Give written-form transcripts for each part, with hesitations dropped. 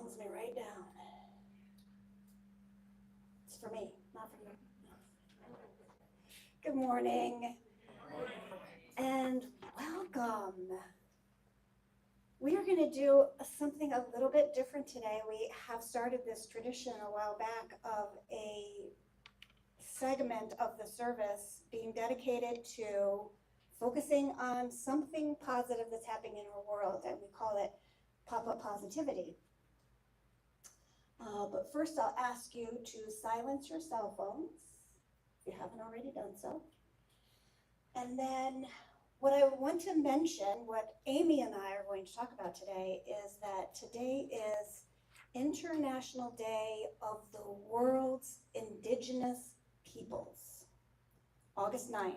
calms me right down. It's for me, not for you. Good morning and welcome. We are going to do something a little bit different today. We have started this tradition a while back of a segment of the service being dedicated to focusing on something positive that's happening in our world, and we call it pop-up positivity. But first I'll ask you to silence your cell phones, if you haven't already done so. And then what I want to mention, what Amy and I are going to talk about today, is that today is International Day of the World's Indigenous Peoples, August 9th.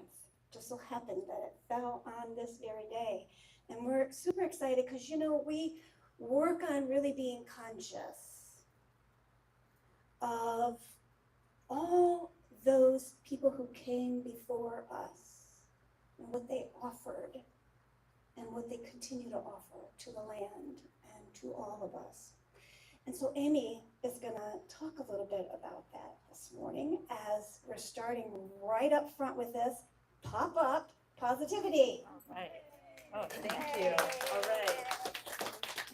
Just so happened that it fell on this very day. And we're super excited because, we work on really being conscious of all those people who came before us and what they offered and what they continue to offer to the land and to all of us. And so Amy is going to talk a little bit about that this morning as we're starting right up front with this pop-up positivity. All right. Oh, thank you. All right.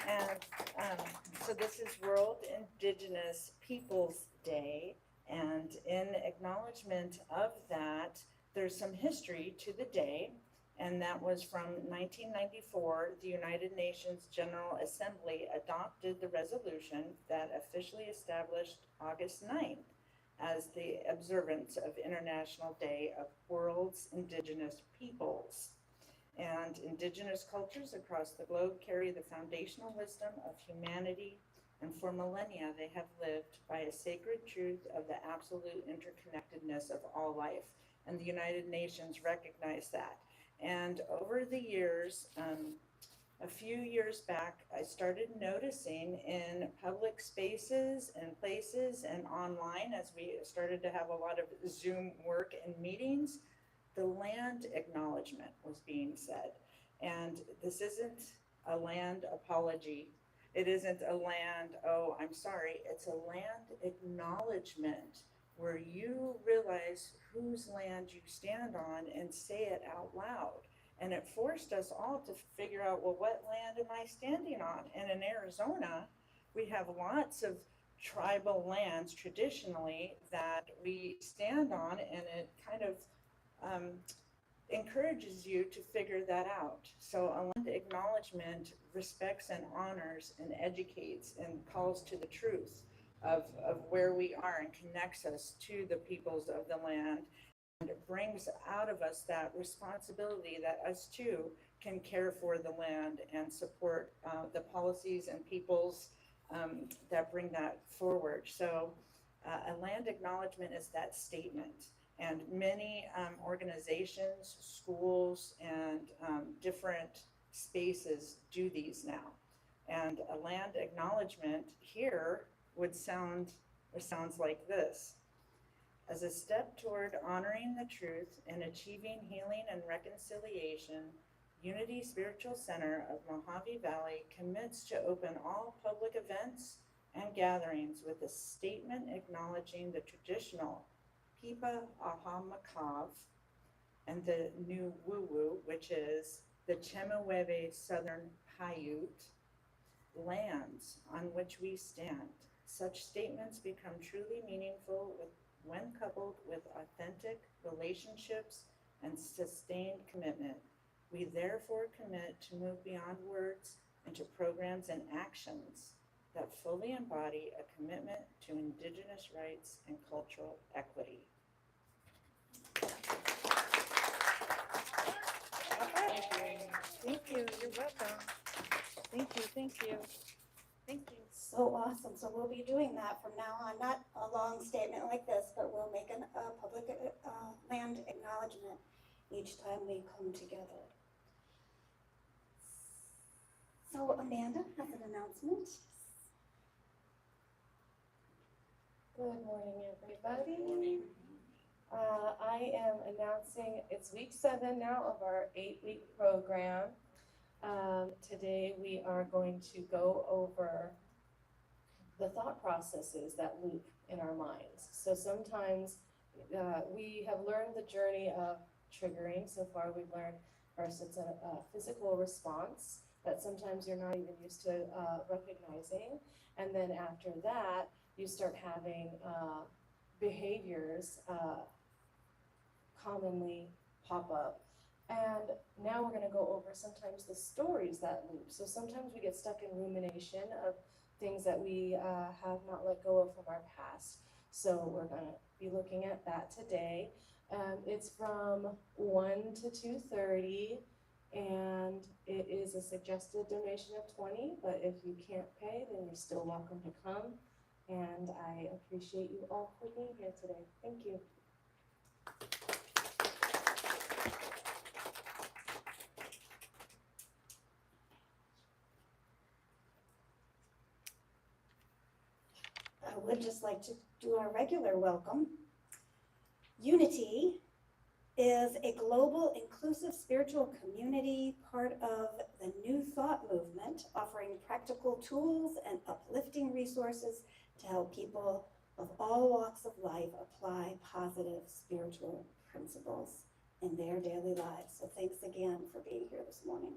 And so this is World Indigenous Peoples Day, and in acknowledgement of that, there's some history to the day, and that was from 1994. The United Nations General Assembly adopted the resolution that officially established August 9th as the observance of International Day of World's Indigenous Peoples. And indigenous cultures across the globe carry the foundational wisdom of humanity, and for millennia they have lived by a sacred truth of the absolute interconnectedness of all life. And the United Nations recognize that. And over the years, a few years back, I started noticing in public spaces and places and online, as we started to have a lot of Zoom work and meetings, the land acknowledgement was being said. And this isn't a land apology. It isn't a land, oh, I'm sorry. It's a land acknowledgement where you realize whose land you stand on and say it out loud. And it forced us all to figure out, well, what land am I standing on? And in Arizona, we have lots of tribal lands traditionally that we stand on, and it kind of encourages you to figure that out. So a land acknowledgement respects and honors and educates and calls to the truth of where we are and connects us to the peoples of the land, and it brings out of us that responsibility that us too can care for the land and support the policies and peoples that bring that forward. So a land acknowledgement is that statement. And many organizations, schools, and different spaces do these now. And a land acknowledgement here sounds like this. As a step toward honoring the truth and achieving healing and reconciliation, Unity Spiritual Center of Mojave Valley commits to open all public events and gatherings with a statement acknowledging the traditional Pipa Aha Makav and the new Woo Woo, which is the Chemehuevi Southern Paiute lands on which we stand. Such statements become truly meaningful when coupled with authentic relationships and sustained commitment. We therefore commit to move beyond words into programs and actions that fully embody a commitment to Indigenous rights and cultural equity. Thank you. You're welcome. Thank you. Thank you. Thank you. So awesome. So we'll be doing that from now on. Not a long statement like this, but we'll make a public land acknowledgement each time we come together. So Amanda has an announcement. Good morning, everybody. Good morning. I am announcing it's week 7 now of our 8-week program. Today we are going to go over the thought processes that loop in our minds. So sometimes we have learned the journey of triggering. So far we've learned first it's a physical response that sometimes you're not even used to recognizing. And then after that, you start having behaviors commonly pop up. And now we're going to go over sometimes the stories that loop. So sometimes we get stuck in rumination of things that we have not let go of from our past. So we're going to be looking at that today. It's from 1 to 2:30, and it is a suggested donation of 20, but if you can't pay, then you're still welcome to come. And I appreciate you all for being here today. Thank you. I would just like to do our regular welcome. Unity is a global inclusive spiritual community, part of the New Thought movement, offering practical tools and uplifting resources to help people of all walks of life apply positive spiritual principles in their daily lives. So thanks again for being here this morning.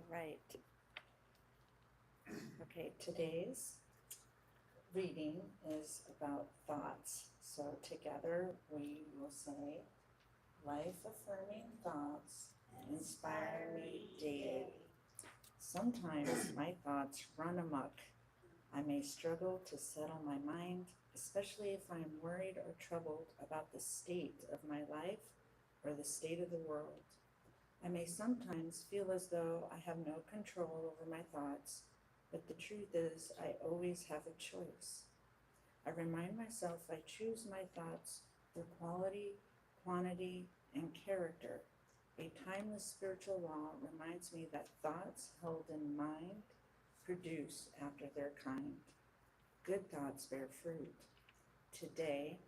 Right. Okay, today's reading is about thoughts. So together we will say, life-affirming thoughts inspire me daily. Sometimes my thoughts run amok. I may struggle to settle my mind, especially if I'm worried or troubled about the state of my life or the state of the world. I may sometimes feel as though I have no control over my thoughts, but the truth is I always have a choice. I remind myself I choose my thoughts for quality, quantity, and character. A timeless spiritual law reminds me that thoughts held in mind produce after their kind. Good thoughts bear fruit. Today,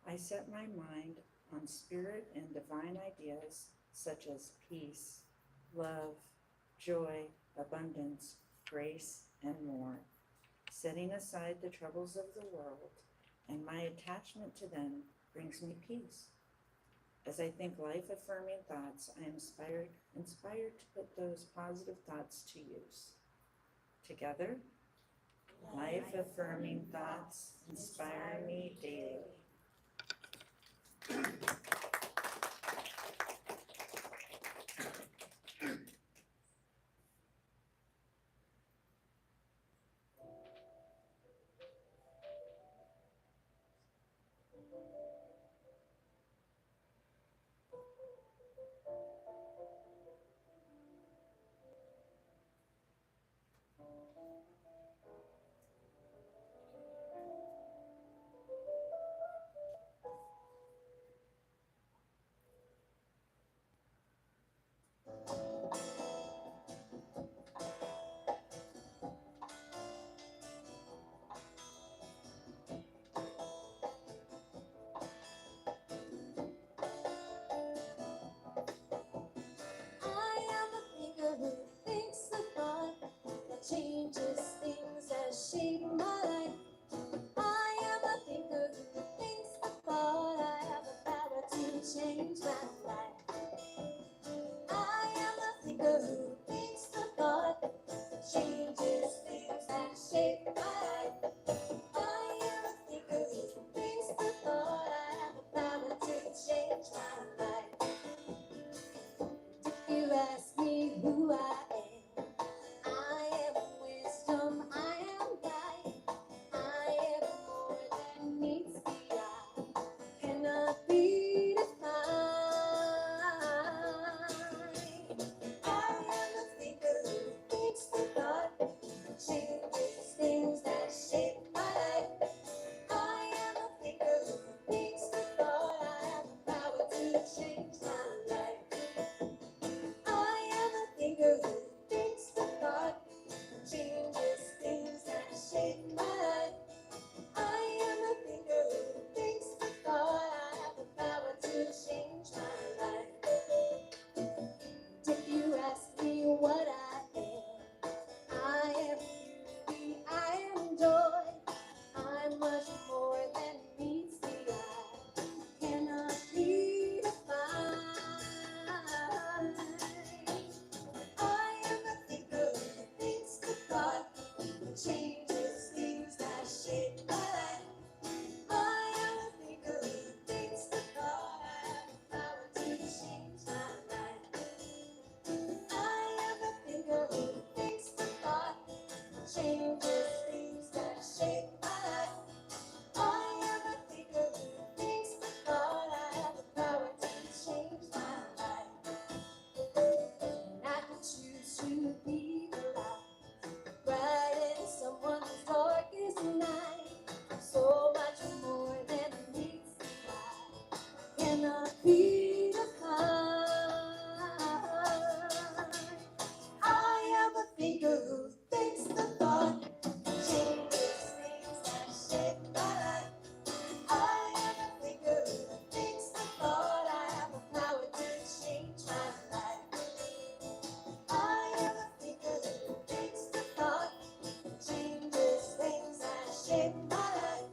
I set my mind on spirit and divine ideas such as peace, love, joy, abundance, grace, and more. setting aside the troubles of the world, and my attachment to them brings me peace. As I think life-affirming thoughts, I am inspired to put those positive thoughts to use. Together, life-affirming thoughts inspire me daily. I am a thinker who thinks the thought that changes things that shape my life. I am a thinker who thinks the thought I have the power to change my life. I am a thinker who thinks the thought that changes things that shape my life. I am a thinker who thinks the thought I have the power to change my life. If you ask me who I am wisdom, I am light. I am more than meets the eye, cannot be defined. I am a thinker who thinks the thought changes things that shape my life. I am a thinker who thinks the thought I have the power to change my life. I am a thinker who thinks the thought changes things that shape my life. I am a thinker who thinks the thought I have the power to change my life. If you ask me what I am beauty, I am joy. I'm much more than meets the eye, cannot be defined. I am a thinker who thinks the thought changes things that shape my life. I am a thinker who thinks the thought I have the power to change my life. I am a thinker who thinks the thought changes things that shape my life. I am a thinker who thinks the thought I have the power to change my life. And I can choose to be the light, bright in someone's darkest night. I'm so much more than meets the eye, cannot be defined. I am a thinker who thinks the thought changes things that shape my life. I am a thinker who thinks the thought I have the power to change my life. I am a thinker who thinks the thought changes things that shape my life.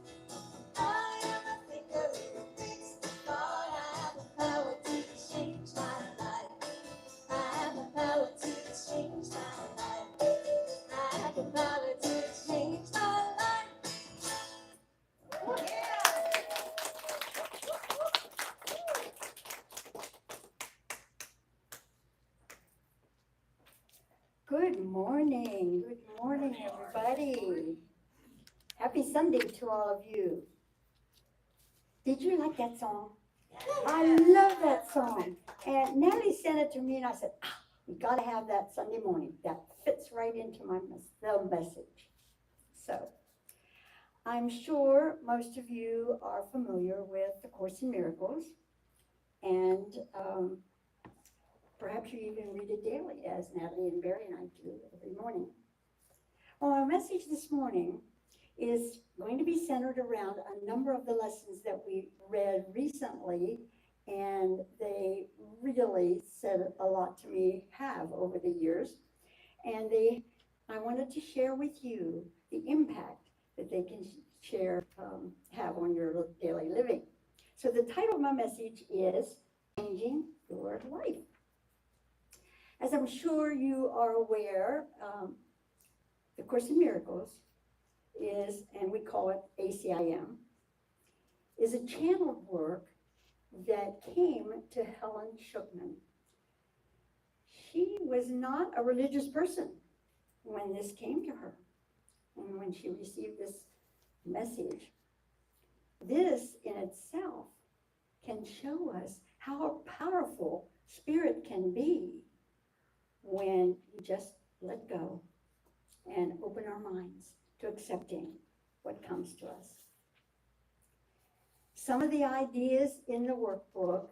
I am a thinker who thinks the thought I have the power to change my life. I have the power to change my life. I have the power to change my life. Good morning, everybody. Happy Sunday to all of you. Did you like that song? I love that song. And Natalie sent it to me and I said, we gotta have that Sunday morning. That fits right into the message. So, I'm sure most of you are familiar with the Course in Miracles. And perhaps you even read it daily, as Natalie and Barry and I do every morning. Well, our message this morning is going to be centered around a number of the lessons that we read recently, and they really said a lot to me, have over the years. And I wanted to share with you the impact that they can have on your daily living. So the title of my message is Changing Your Life. As I'm sure you are aware, the Course in Miracles is, and we call it ACIM, is a channeled work that came to Helen Schuckman. She was not a religious person when this came to her and when she received this message. This in itself can show us how powerful spirit can be when you just let go and open our minds to accepting what comes to us. Some of the ideas in the workbook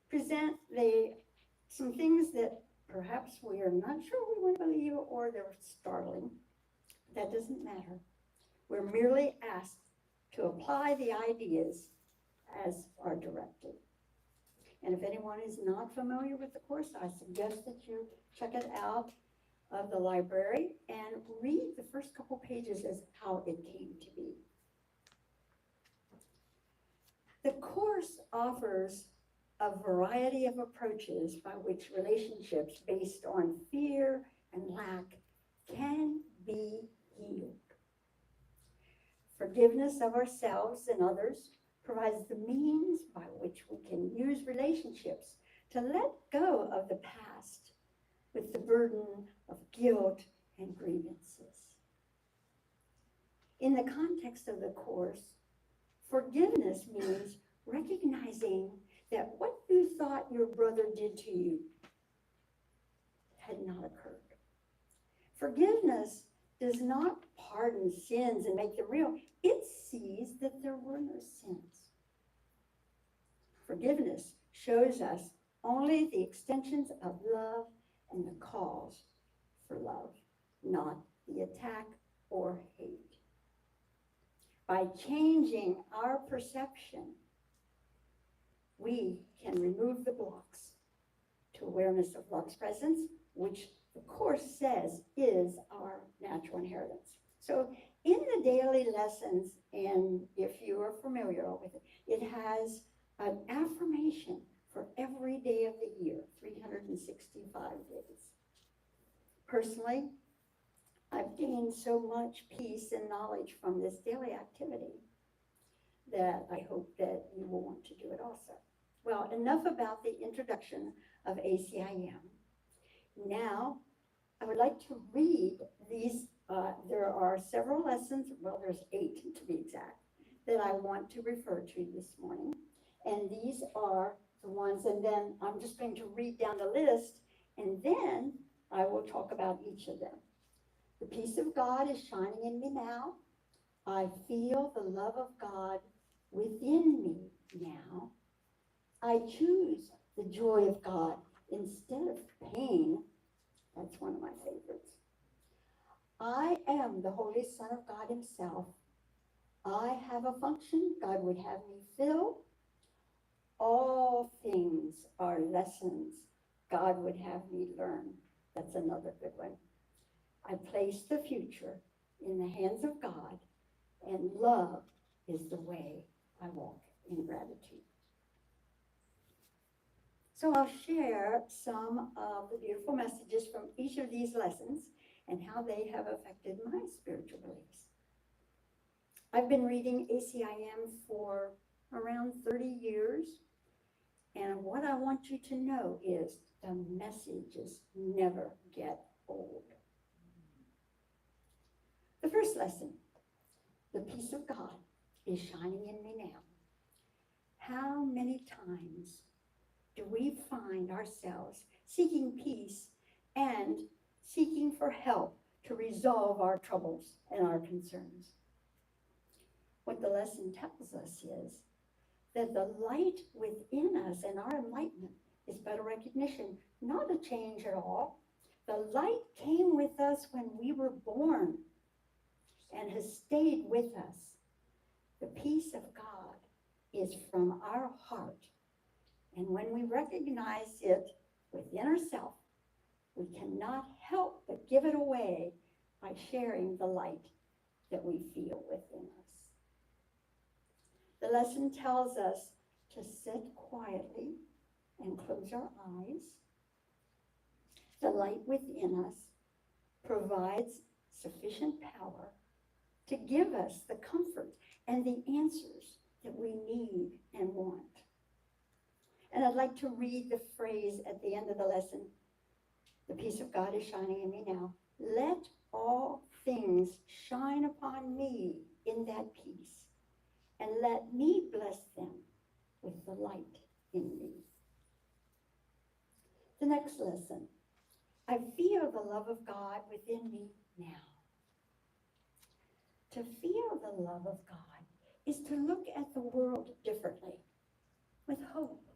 present some things that perhaps we are not sure we want to believe or they're startling. That doesn't matter. We're merely asked to apply the ideas as are directed. And if anyone is not familiar with the course, I suggest that you check it out of the library and read the first couple pages as how it came to be. The course offers a variety of approaches by which relationships based on fear and lack can be healed. Forgiveness of ourselves and others provides the means by which we can use relationships to let go of the past with the burden of guilt and grievances. In the context of the course, forgiveness means recognizing that what you thought your brother did to you had not occurred. Forgiveness does not pardon sins and make them real. It sees that there were no sins. Forgiveness shows us only the extensions of love and the cause for love, not the attack or hate. By changing our perception, we can remove the blocks to awareness of love's presence, which the Course says is our natural inheritance. So in the daily lessons, and if you are familiar with it, it has an affirmation for every day of the year, 365 days. Personally, I've gained so much peace and knowledge from this daily activity that I hope that you will want to do it also. Well, enough about the introduction of ACIM. Now, I would like to read these. There are several lessons, well, there's 8 to be exact, that I want to refer to this morning. And these are the ones, and then I'm just going to read down the list, and then I will talk about each of them. The peace of God is shining in me now. I feel the love of God within me now. I choose the joy of God instead of pain. That's one of my favorites. I am the Holy Son of God himself. I have a function God would have me fill. All things are lessons God would have me learn. That's another good one. I place the future in the hands of God, and love is the way I walk in gratitude. So I'll share some of the beautiful messages from each of these lessons and how they have affected my spiritual beliefs. I've been reading ACIM for around 30 years, and what I want you to know is the messages never get old. The first lesson, the peace of God is shining in me now. How many times do we find ourselves seeking peace and seeking for help to resolve our troubles and our concerns? What the lesson tells us is that the light within us and our enlightenment is but a recognition, not a change at all. The light came with us when we were born and has stayed with us. The peace of God is from our heart. And when we recognize it within ourselves, we cannot help but give it away by sharing the light that we feel within us. The lesson tells us to sit quietly and close our eyes. The light within us provides sufficient power to give us the comfort and the answers that we need and want. And I'd like to read the phrase at the end of the lesson. The peace of God is shining in me now. Let all things shine upon me in that peace, and let me bless them with the light in me. The next lesson. I feel the love of God within me now. To feel the love of God is to look at the world differently, with hope,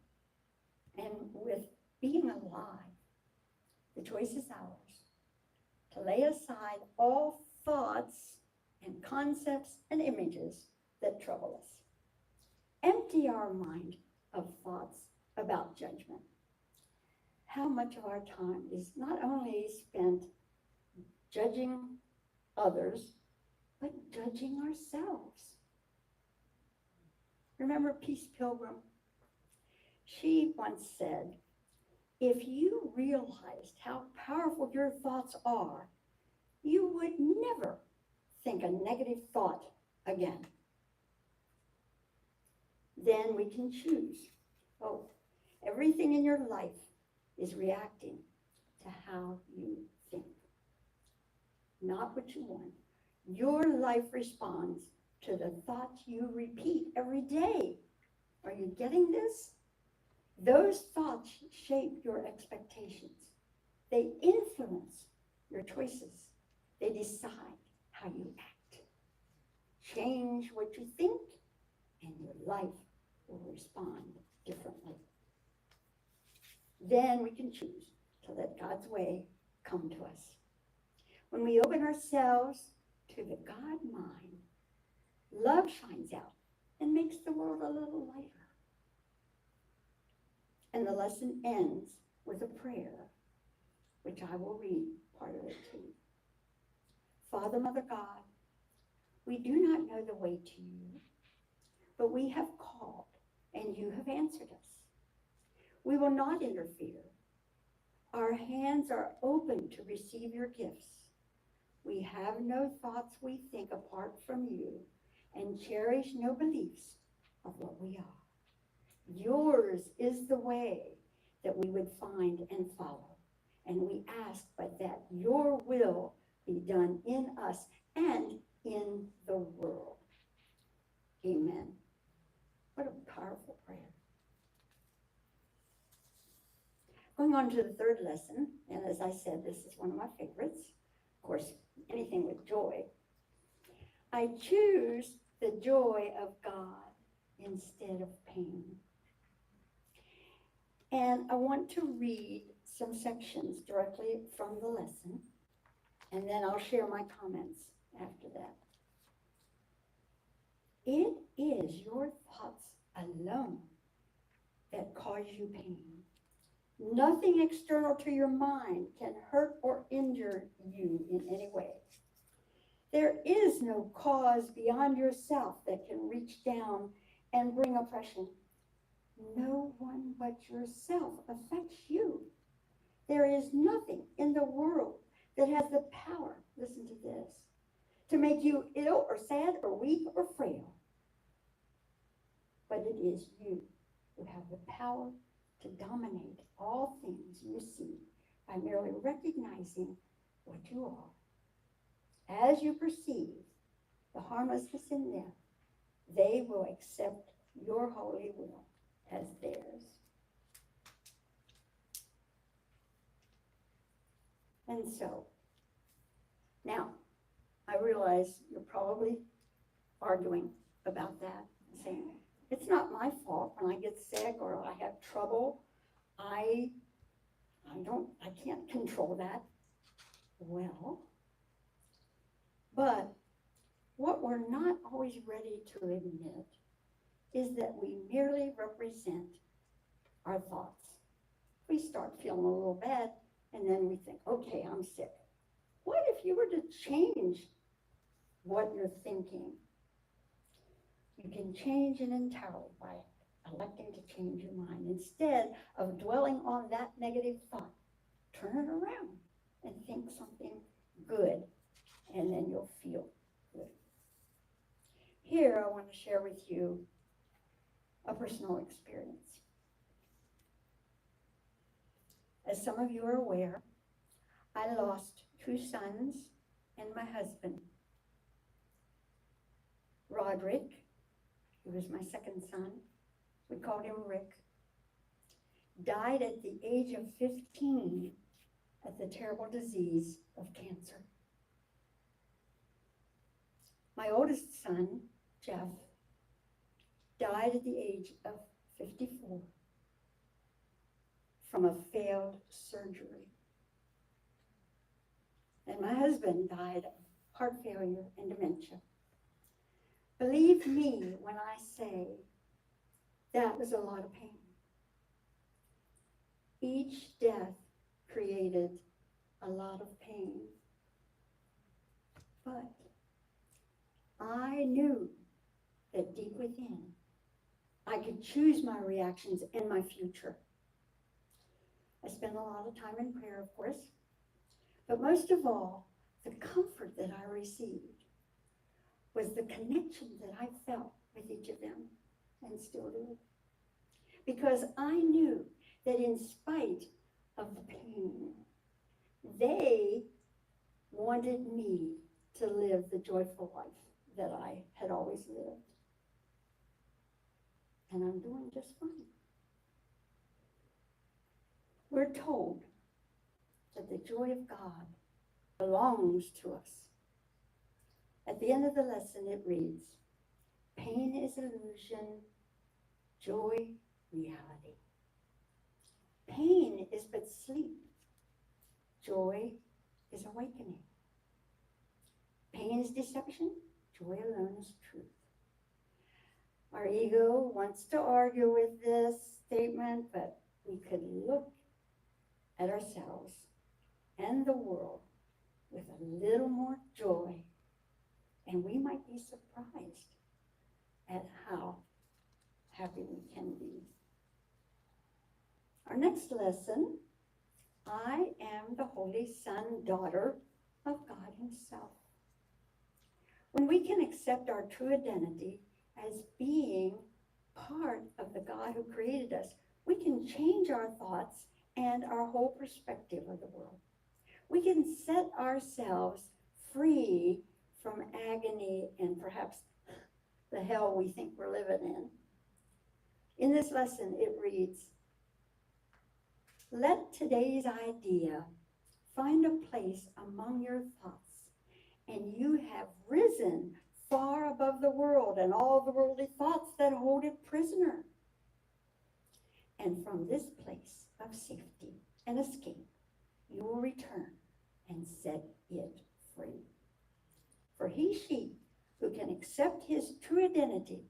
and with being alive. The choice is ours, to lay aside all thoughts and concepts and images that trouble us. Empty our mind of thoughts about judgment. How much of our time is not only spent judging others, but judging ourselves? Remember Peace Pilgrim? She once said, if you realized how powerful your thoughts are, you would never think a negative thought again. Then we can choose. Oh, everything in your life is reacting to how you think, not what you want. Your life responds to the thoughts you repeat every day. Are you getting this? Those thoughts shape your expectations. They influence your choices. They decide how you act. Change what you think, and your life will respond differently. Then we can choose to let God's way come to us. When we open ourselves to the God mind, love shines out and makes the world a little lighter. And the lesson ends with a prayer, which I will read part of it too. Father, Mother God, we do not know the way to you, but we have called and you have answered us. We will not interfere. Our hands are open to receive your gifts. We have no thoughts we think apart from you and cherish no beliefs of what we are. Yours is the way that we would find and follow. And we ask but that your will be done in us and in the world. Amen. What a powerful prayer. Going on to the third lesson, and as I said, this is one of my favorites. Of course, anything with joy. I choose the joy of God instead of pain. And I want to read some sections directly from the lesson, and then I'll share my comments after that. It is your thoughts alone that cause you pain. Nothing external to your mind can hurt or injure you in any way. There is no cause beyond yourself that can reach down and bring oppression. No one but yourself affects you. There is nothing in the world that has the power, listen to this, to make you ill or sad or weak or frail. But it is you who have the power to dominate all things you see by merely recognizing what you are. As you perceive the harmlessness in them, they will accept your holy will as theirs. And so, now, I realize you're probably arguing about that, saying, it's not my fault when I get sick or I have trouble. I can't control that. Well, but what we're not always ready to admit is that we merely represent our thoughts. We start feeling a little bad, and then we think, okay, I'm sick. What if you were to change what you're thinking? You can change it entirely by electing to change your mind. Instead of dwelling on that negative thought, turn it around and think something good, and then you'll feel good. Here, I want to share with you a personal experience. As some of you are aware, I lost 2 sons and my husband. Roderick, who was my second son, we called him Rick, died at the age of 15 of the terrible disease of cancer. My oldest son, Jeff, died at the age of 54 from a failed surgery. And my husband died of heart failure and dementia. Believe me when I say that was a lot of pain. Each death created a lot of pain. But I knew that deep within, I could choose my reactions and my future. I spent a lot of time in prayer, of course, but most of all, the comfort that I received was the connection that I felt with each of them, and still do. Because I knew that in spite of the pain, they wanted me to live the joyful life that I had always lived. And I'm doing just fine. We're told that the joy of God belongs to us. At the end of the lesson, it reads, pain is illusion, joy reality. Pain is but sleep. Joy is awakening. Pain is deception. Joy alone is truth. Our ego wants to argue with this statement, but we could look at ourselves and the world with a little more joy, and we might be surprised at how happy we can be. Our next lesson, I am the Holy Son, daughter of God Himself. When we can accept our true identity as being part of the God who created us, we can change our thoughts and our whole perspective of the world. We can set ourselves free from agony and perhaps the hell we think we're living in. In this lesson, it reads, let today's idea find a place among your thoughts, and you have risen far above the world and all the worldly thoughts that hold it prisoner. And from this place of safety and escape, you will return and set it free. For she who can accept his true identity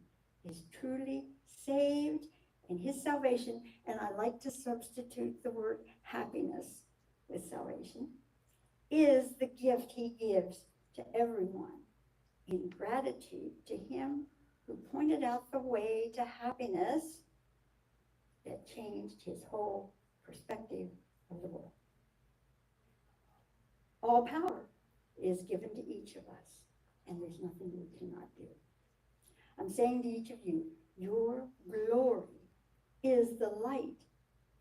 is truly saved in his salvation, and I like to substitute the word happiness with salvation, is the gift he gives to everyone in gratitude to him who pointed out the way to happiness that changed his whole perspective of the world. All power is given to each of us, and there's nothing we cannot do. I'm saying to each of you, your glory is the light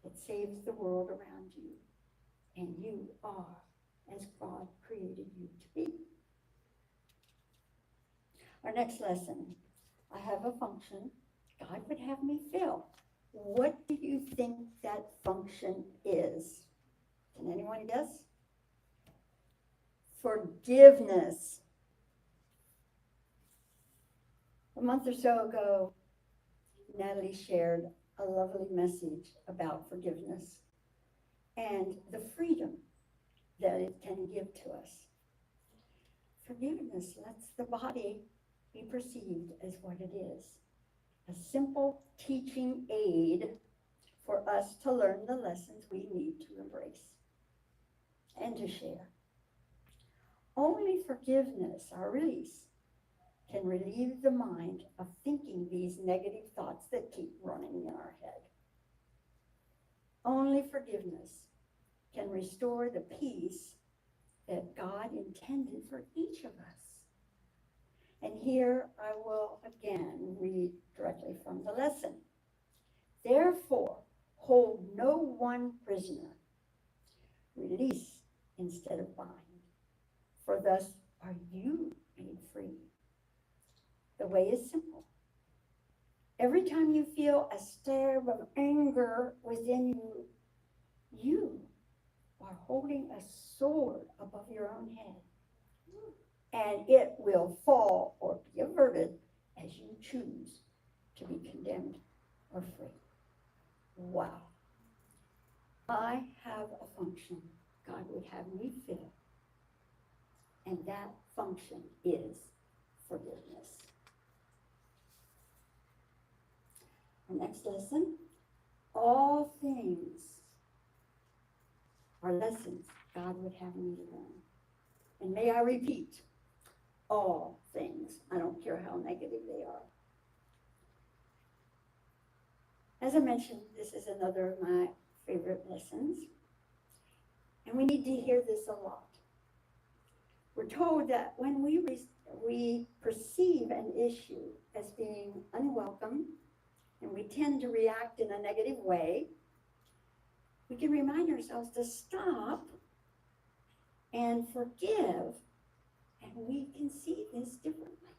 that saves the world around you, and you are as God created you to be. Our next lesson, I have a function God would have me fill. What do you think that function is? Can anyone guess? Forgiveness. A month or so ago, Natalie shared a lovely message about forgiveness and the freedom that it can give to us. Forgiveness lets the body be perceived as what it is, a simple teaching aid for us to learn the lessons we need to embrace and to share. Only forgiveness, our release, can relieve the mind of thinking these negative thoughts that keep running in our head. Only forgiveness can restore the peace that God intended for each of us. And here I will again read directly from the lesson. Therefore, hold no one prisoner. Release instead of bind. For thus are you made free. The way is simple. Every time you feel a stab of anger within you, you are holding a sword above your own head. And it will fall or be averted as you choose to be condemned or free. Wow. I have a function God would have me fill. And that function is forgiveness. Our next lesson, all things are lessons God would have me learn. And may I repeat, all things. I don't care how negative they are. As I mentioned, this is another of my favorite lessons. And we need to hear this a lot. We're told that when we perceive an issue as being unwelcome, and we tend to react in a negative way, we can remind ourselves to stop and forgive, and we can see this differently.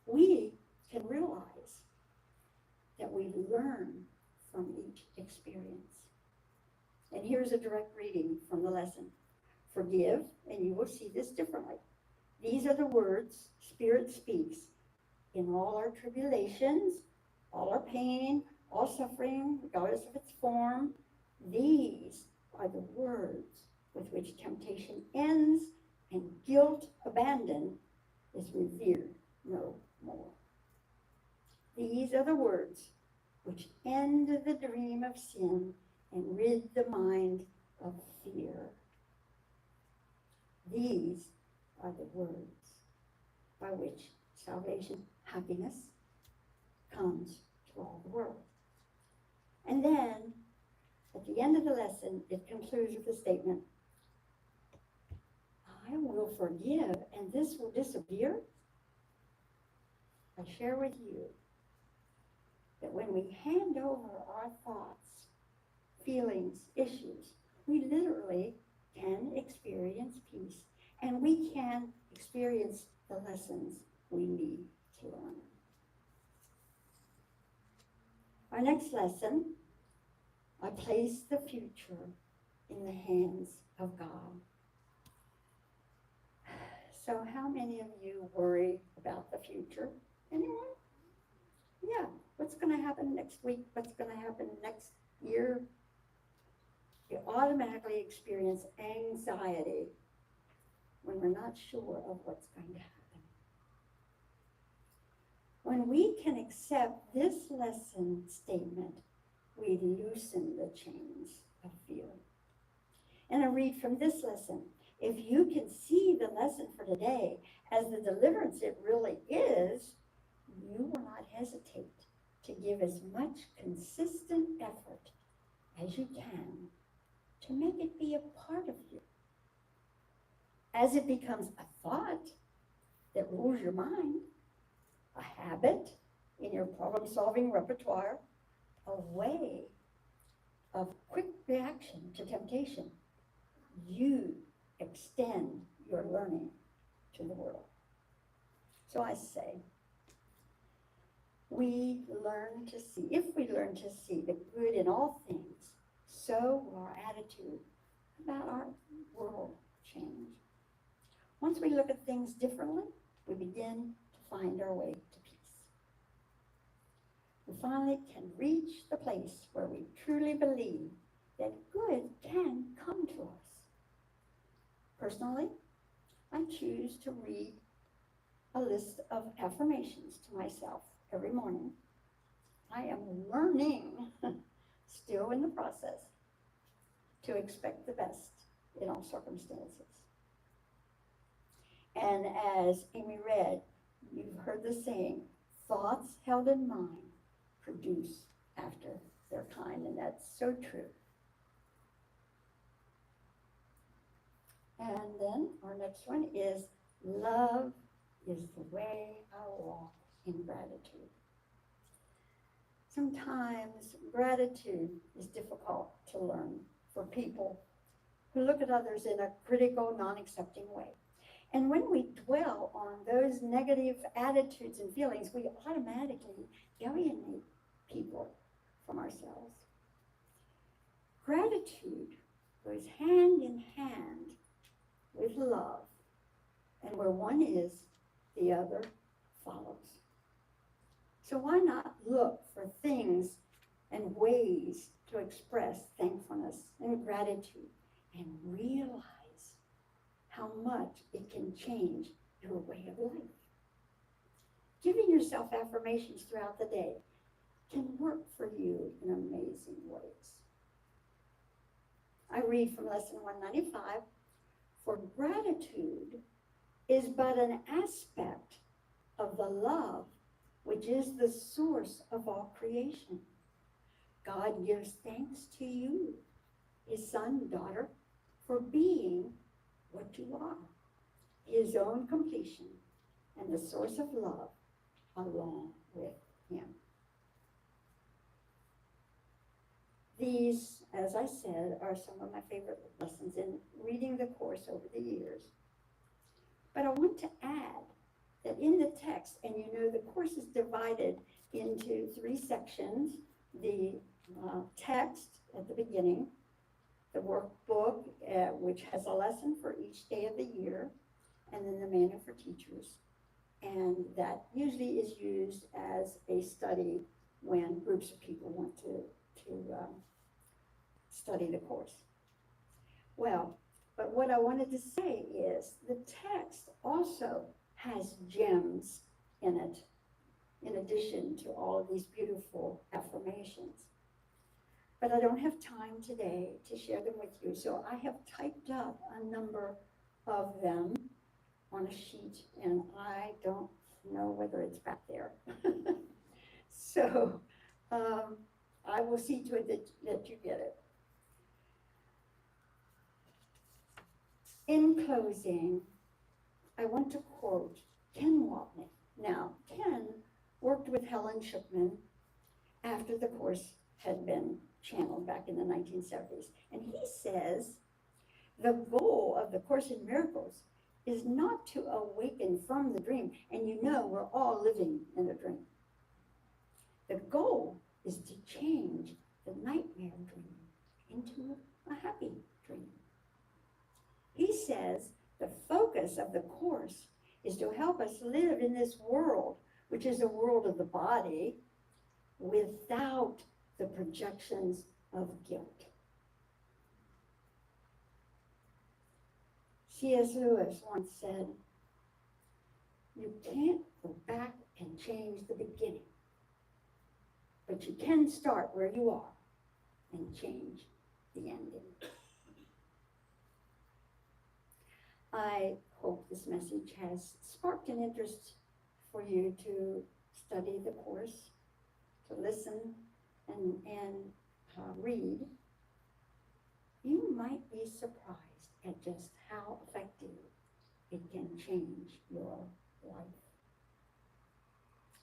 We can realize that we learn from each experience. And here's a direct reading from the lesson. Forgive, and you will see this differently. These are the words Spirit speaks in all our tribulations, all our pain, all suffering, regardless of its form. These are the words with which temptation ends and guilt abandoned is revered no more. These are the words which end the dream of sin and rid the mind of fear. These are the words by which salvation, happiness, comes to all the world. And then, at the end of the lesson, it concludes with the statement, I will forgive and this will disappear. I share with you that when we hand over our thoughts, feelings, issues, we literally can experience peace, and we can experience the lessons we need to learn. Our next lesson, I place the future in the hands of God. So how many of you worry about the future? Anyone? Yeah, what's going to happen next week? What's going to happen next year? You automatically experience anxiety when we're not sure of what's going to happen. When we can accept this lesson statement, we loosen the chains of fear. And I read from this lesson, if you can see the lesson for today as the deliverance it really is, you will not hesitate to give as much consistent effort as you can to make it be a part of you. As it becomes a thought that rules your mind, a habit in your problem-solving repertoire, a way of quick reaction to temptation, you extend your learning to the world. So I say, if we learn to see the good in all things, so will our attitude about our world change. Once we look at things differently, we begin to find our way to peace. We finally can reach the place where we truly believe that good can come to us. Personally, I choose to read a list of affirmations to myself every morning. I am learning, still in the process, to expect the best in all circumstances. And as Amy read, you've heard the saying, thoughts held in mind produce after their kind, and that's so true. And then our next one is, love is the way I walk in gratitude. Sometimes gratitude is difficult to learn for people who look at others in a critical, non-accepting way. And when we dwell on those negative attitudes and feelings, we automatically alienate people from ourselves. Gratitude goes hand in hand with love, and where one is, the other follows. So why not look for things and ways to express thankfulness and gratitude and realize how much it can change your way of life? Giving yourself affirmations throughout the day can work for you in amazing ways. I read from lesson 195, for gratitude is but an aspect of the love which is the source of all creation. God gives thanks to you, his son, daughter, for being what you are, his own completion and the source of love along with him. These, as I said, are some of my favorite lessons in reading the course over the years. But I want to add that in the text, and you know the course is divided into 3 sections, the text at the beginning, the workbook, which has a lesson for each day of the year, and then the manual for teachers. And that usually is used as a study when groups of people want to study the course. Well, but what I wanted to say is the text also has gems in it, in addition to all of these beautiful affirmations. But I don't have time today to share them with you, so I have typed up a number of them on a sheet, and I don't know whether it's back there. So I will see to it that you get it. In closing, I want to quote Ken Watney. Now, Ken worked with Helen Schuckman after the course had been channeled back in the 1970s. And he says, the goal of the Course in Miracles is not to awaken from the dream. And you know we're all living in a dream. The goal is to change the nightmare dream into a happy dream. He says the focus of the course is to help us live in this world, which is a world of the body, without the projections of guilt. C.S. Lewis once said, you can't go back and change the beginning, but you can start where you are and change the ending. I hope this message has sparked an interest for you to study the course, to listen and read. You might be surprised at just how effective it can change your life.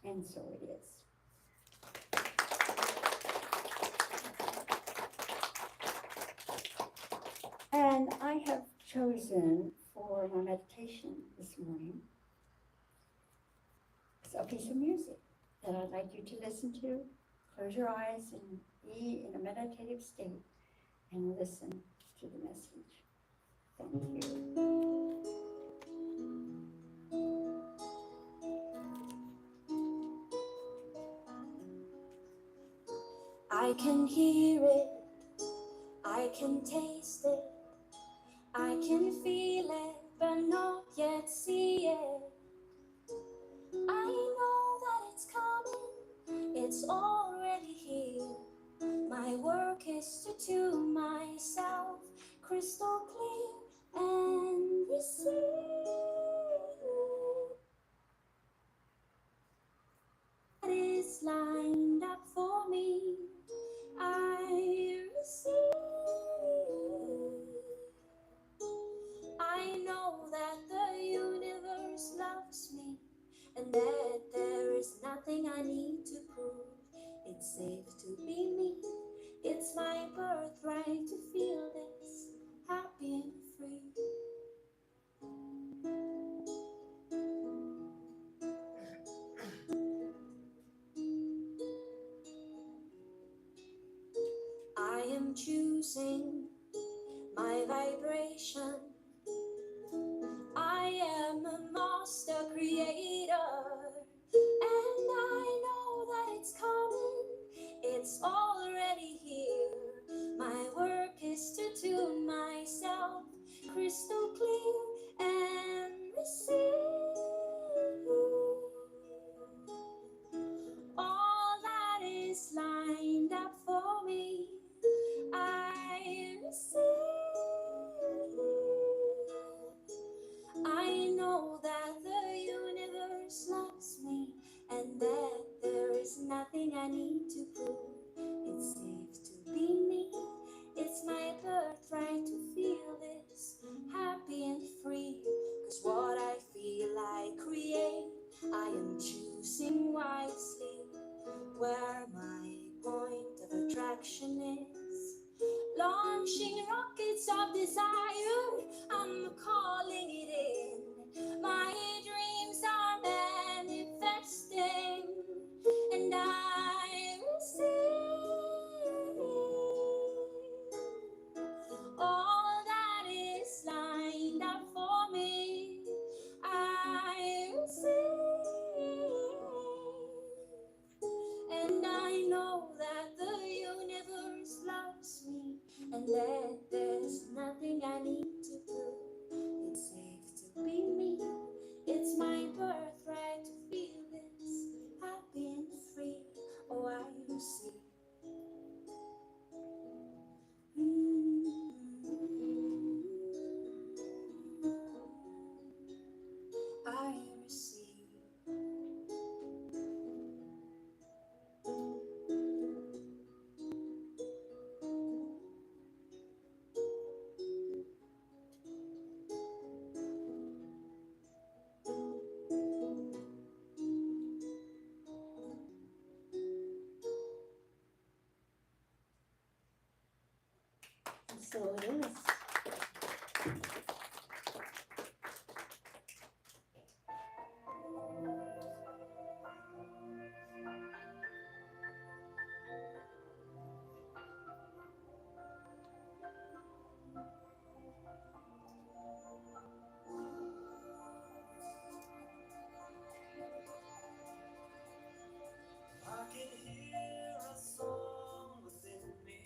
And so it is. And I have chosen for my meditation this morning a piece of music that I'd like you to listen to. Close your eyes and be in a meditative state and listen to the message. Thank you. I can hear it, I can taste it, I can feel it, but not yet see it. I know that it's coming, it's already here. My work is to tune myself crystal clear safe to be me. It's my birthright to feel this happy and free. I am choosing my vibration. I am a master creator, and I know that it's coming. It's already here. My work is to tune myself crystal clear and receive all that is lined up for me. I receive. I know that the universe loves me and that there is nothing I need to prove. It's safe to be me. It's my birthright to feel this happy and free. 'Cause what I feel I create. I am choosing wisely where my point of attraction is. Launching rockets of desire, I'm calling it in. My dreams are manifesting, and I receive all that is lined up for me. I receive. And I know that the universe loves me and that there's nothing I need to prove. It's safe to be me. It's my birthright to feel this happy and free. Oh, I receive. I receive. So it is. I can hear a song within me,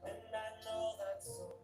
and I know that song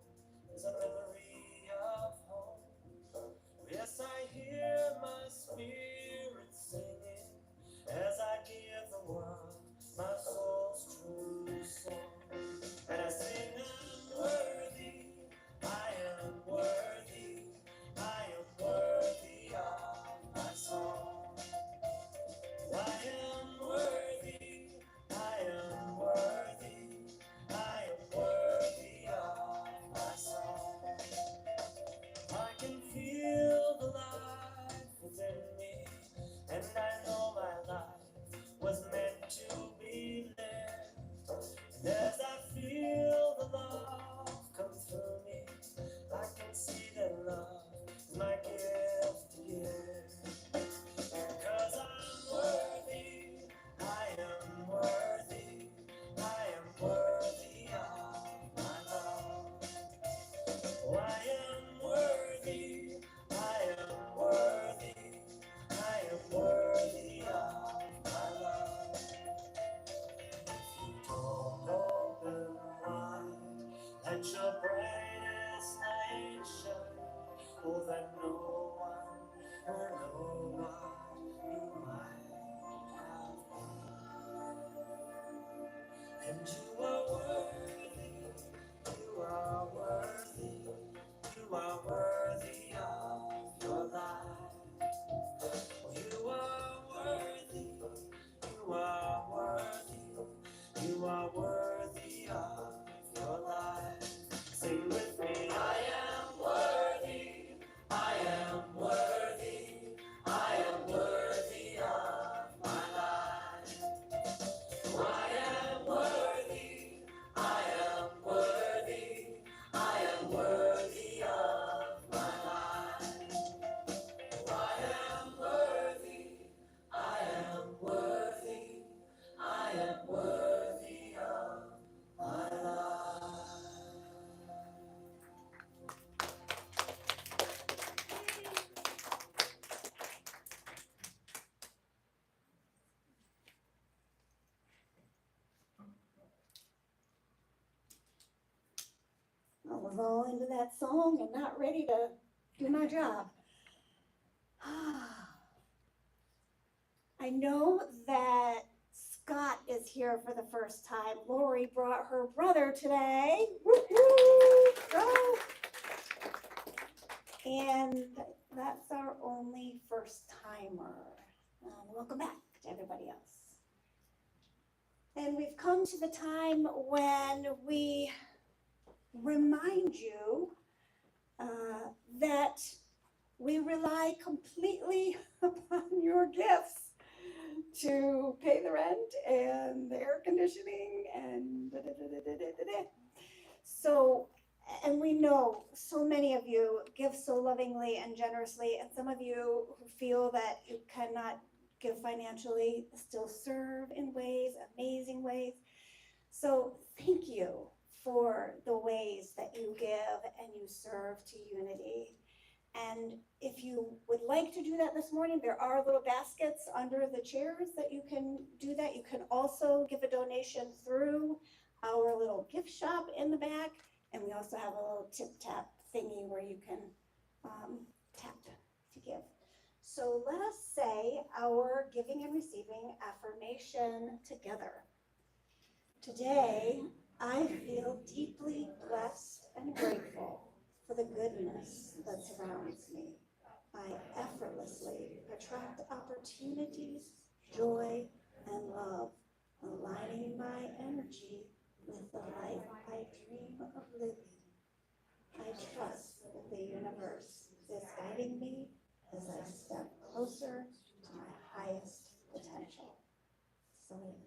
was all into that song and not ready to do my job. I know that Scott is here for the first time. Lori brought her brother today. Woo-hoo! Go! And that's our only first timer. Welcome back to everybody else. And we've come to the time when we remind you that we rely completely upon your gifts to pay the rent and the air conditioning and da-da-da-da-da-da-da. So, and we know so many of you give so lovingly and generously, and some of you who feel that you cannot give financially still serve in ways, amazing ways. So thank you for the ways that you give and you serve to Unity. And if you would like to do that this morning, there are little baskets under the chairs that you can do that. You can also give a donation through our little gift shop in the back. And we also have a little tip tap thingy where you can tap to give. So let us say our giving and receiving affirmation together. Today, I feel deeply blessed and grateful for the goodness that surrounds me. I effortlessly attract opportunities, joy, and love, aligning my energy with the life I dream of living. I trust that the universe is guiding me as I step closer to my highest potential. So it is.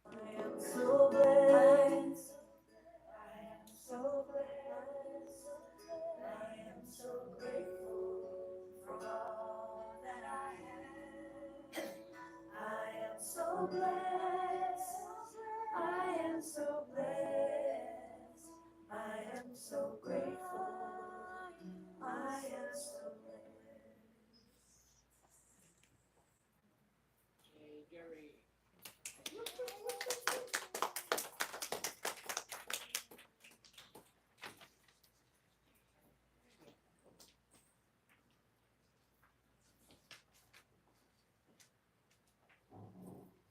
I am so blessed. I am so blessed. I am so grateful for all that I have. I am so blessed. I am so blessed. I am so grateful. I am so blessed.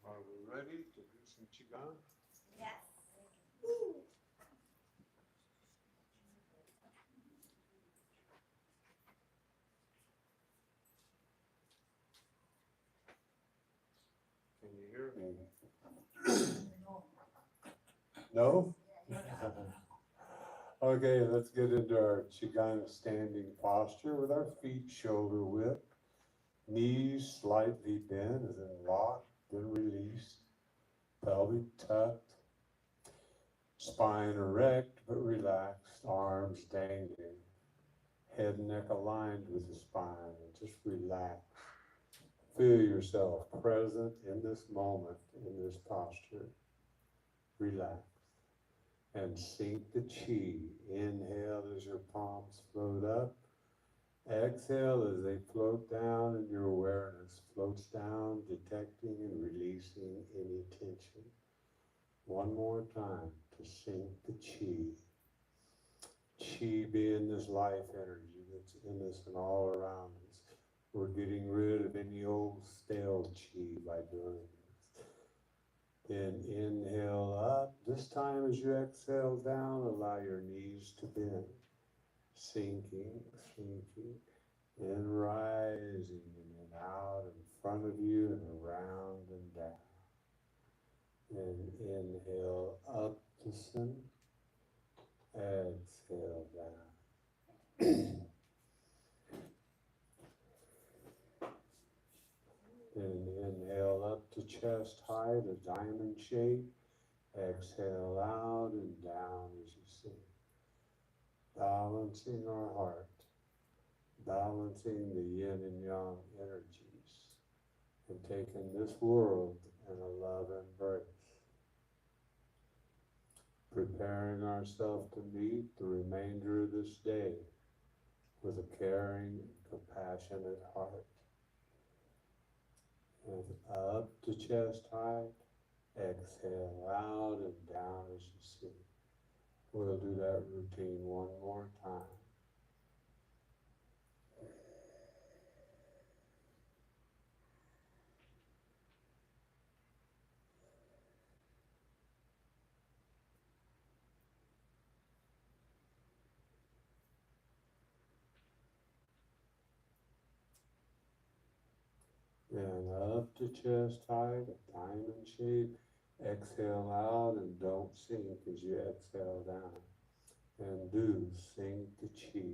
Are we ready to do some Qigong? Yes. Can you hear me? No? Okay, let's get into our Qigong standing posture with our feet shoulder width, knees slightly bent as in locked, then released, pelvic tucked, spine erect but relaxed, arms dangling, head and neck aligned with the spine, and just relax. Feel yourself present in this moment, in this posture. Relax and sink the chi. Inhale as your palms float up. Exhale as they float down and your awareness floats down, detecting and releasing any tension. One more time to sink the chi. Chi being this life energy that's in us and all around us. We're getting rid of any old stale chi by doing this. Then inhale up. This time as you exhale down, allow your knees to bend. Sinking, sinking, and rising, and then out in front of you and around and down. And inhale up to center. Exhale down. Then inhale up to chest height, a diamond shape. Exhale out and down as you sink. Balancing our heart, balancing the yin and yang energies, and taking this world in a love embrace. Preparing ourselves to meet the remainder of this day with a caring and compassionate heart. And up to chest height, Exhale out and down as you sink. We'll do that routine one more time. And up to chest height, a diamond shape. Exhale out and don't sink as you exhale down. And do sink the chi.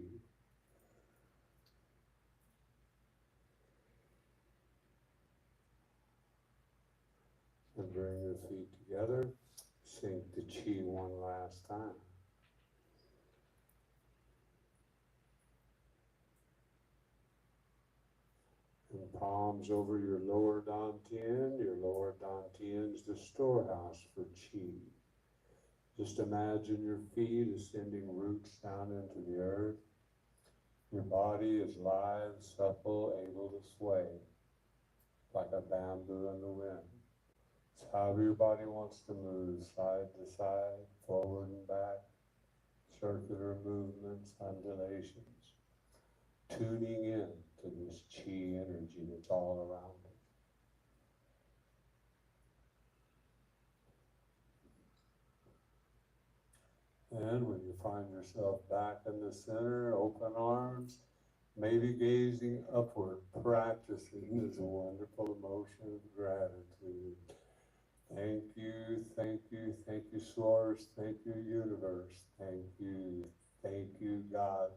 And bring your feet together. Sink the chi one last time. And palms over your lower dantian. Your lower dantian is the storehouse for chi. Just imagine your feet as sending roots down into the earth. Your body is lithe, supple, able to sway, like a bamboo in the wind. It's however your body wants to move, side to side, forward and back, circular movements, undulations, tuning in to this chi energy that's all around us. And when you find yourself back in the center, open arms, maybe gazing upward, practicing this wonderful emotion of gratitude. Thank you, Source, thank you, Universe, thank you, God,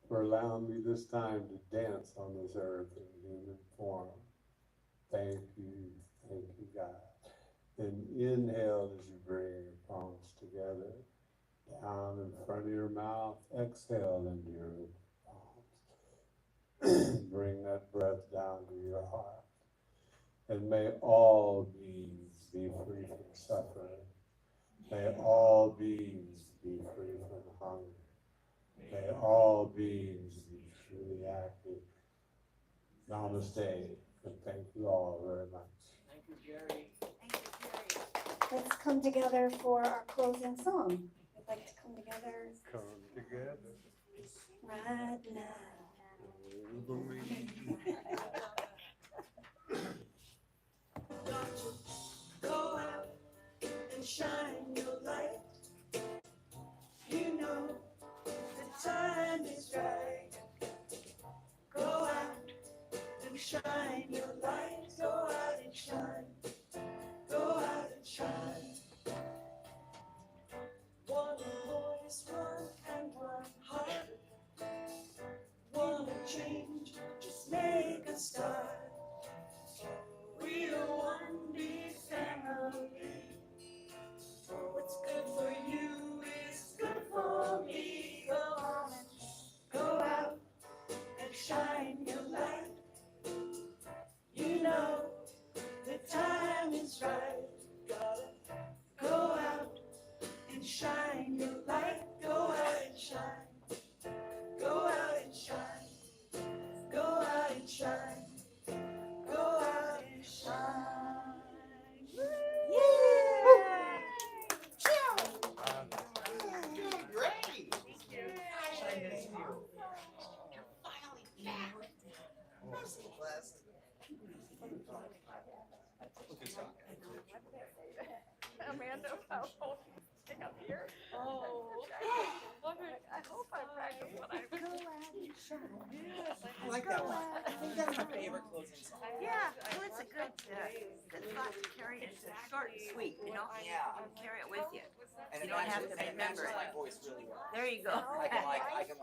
for allowing me this time to dance on this earth in human form. Thank you, God. And inhale as you bring your palms together, down in front of your mouth, exhale into your palms. Bring that breath down to your heart. And may all beings be free from suffering. May all beings be free from hunger. May all beings be truly happy. Namaste. And thank you all very much. Thank you, Jerry. Thank you, Jerry. Let's come together for our closing song. We'd like to come together Come together. right now. Go out and shine your light. You know the time is right. Go out and shine your light. Go out and shine. Go out and shine. One voice, one and one heart. Wanna change, just make a start. We're one big family. What's good for you is good for me. Go on and go out and shine your light. You know the time is right. Gotta go out and shine your light. Go out and shine. Go out and shine. Go out and shine. Go out and shine. Great! Shine this you. You're finally back. I'm so blessed. Look who's talking. Amanda, how old stay up here? Oh. I hope I practice what I I like that one. I think that's my favorite closing song. Yeah, well, it's a good thought to carry it. It's short and sweet, you know? Yeah. Carry it with you. And You don't have to and it remember matches it. my voice really well. There you go. I can kind of get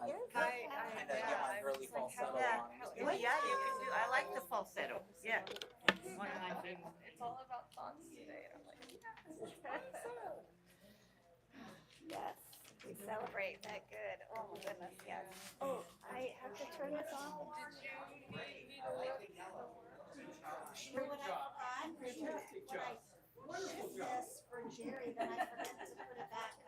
my girly falsetto Yeah. on. Well, yeah, you can do, I like the falsetto, yeah. One of my favorites. It's all about thoughts today. I'm like, Yes, we celebrate that good. Oh my goodness, yes. Oh, I have to turn this off. Sure what I forgot? When I shipped this for Jerry, then I forgot to put it back